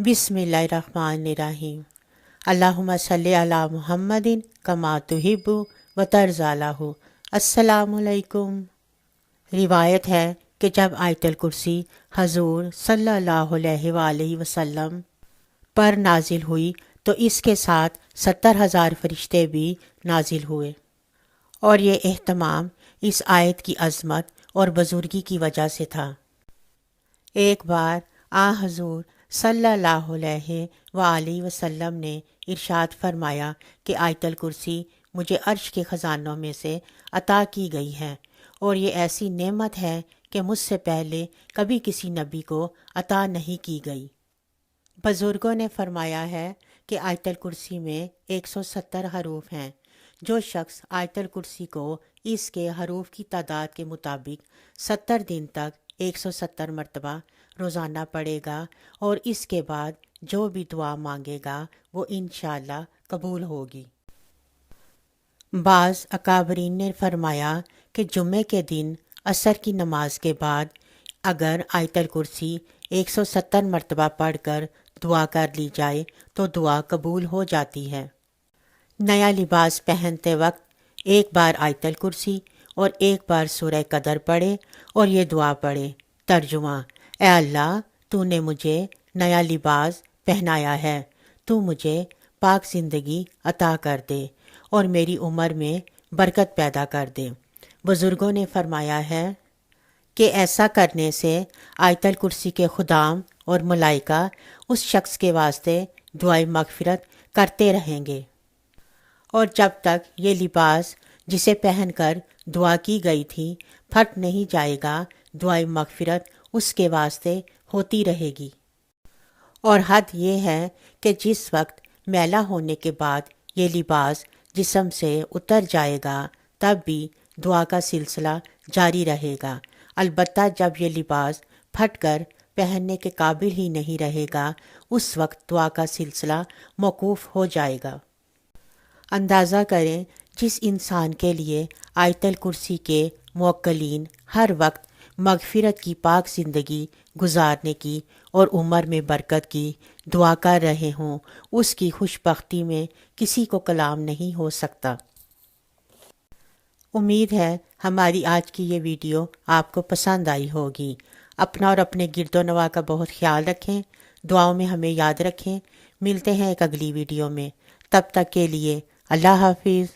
बिस्मिल्लाहिर्रहमानिर्रहीम। अल्लाहुम्मा सल्ली अला मुहम्मदिन कमा तुहिब्बु व तर्ज़ालहु। अस्सलामुअलैकुम। रिवायत है कि जब आयतुल कुर्सी हजूर सल्लल्लाहु अलैहि वसल्लम पर नाजिल हुई तो इसके साथ 70,000 फरिश्ते भी नाजिल हुए, और ये एहतमाम इस आयत की अज़मत और बुज़ुर्गी की वजह से था। एक बार हजूर सल्लल्लाहु अलैहि वसल्लम ने इरशाद फरमाया कि आयतुल कुर्सी मुझे अर्श के ख़जानों में से अता की गई है, और ये ऐसी नेमत है कि मुझसे पहले कभी किसी नबी को अता नहीं की गई। बुज़ुर्गों ने फरमाया है कि आयतुल कुर्सी में 170 हरूफ हैं। जो शख्स आयतुल कुर्सी को इसके हरूफ की तादाद के मुताबिक 70 दिन तक 170 मरतबा रोज़ाना पढ़ेगा और इसके बाद जो भी दुआ मांगेगा वो इंशाअल्लाह कबूल होगी। बाज़ अकाबरीन ने फरमाया कि जुम्मे के दिन असर की नमाज के बाद अगर आयतुल कुर्सी 170 मरतबा पढ़कर दुआ कर ली जाए तो दुआ कबूल हो जाती है। नया लिबास पहनते वक्त एक बार आयतुल कुर्सी और एक बार सूरह कदर पढ़े और ये दुआ पढ़े। तर्जुमा: ए अल्लाह, तूने मुझे नया लिबास पहनाया है, तू मुझे पाक ज़िंदगी अता कर दे और मेरी उम्र में बरकत पैदा कर दे। बुज़ुर्गों ने फरमाया है कि ऐसा करने से आयतुल कुर्सी के खुदाम और मलाइका उस शख्स के वास्ते दुआए मग़फ़िरत करते रहेंगे, और जब तक ये लिबास जिसे पहनकर दुआ की गई थी फट नहीं जाएगा, दुआए मग़फ़िरत उसके वास्ते होती रहेगी। और हद ये है कि जिस वक्त मैला होने के बाद ये लिबास जिस्म से उतर जाएगा तब भी दुआ का सिलसिला जारी रहेगा। अलबत्ता जब ये लिबास फट कर पहनने के काबिल ही नहीं रहेगा, उस वक्त दुआ का सिलसिला मौकूफ़ हो जाएगा। अंदाज़ा करें जिस इंसान के लिए आयतुल कुर्सी के मुवक्किलीन हर वक्त मग़फ़िरत की पाक ज़िंदगी गुजारने की और उम्र में बरकत की दुआ कर रहे हों, उसकी खुशबख्ती में किसी को कलाम नहीं हो सकता। उम्मीद है हमारी आज की ये वीडियो आपको पसंद आई होगी। अपना और अपने गिरदोनवा का बहुत ख्याल रखें, दुआओं में हमें याद रखें। मिलते हैं एक अगली वीडियो में, तब तक के लिए अल्लाह हाफिज़।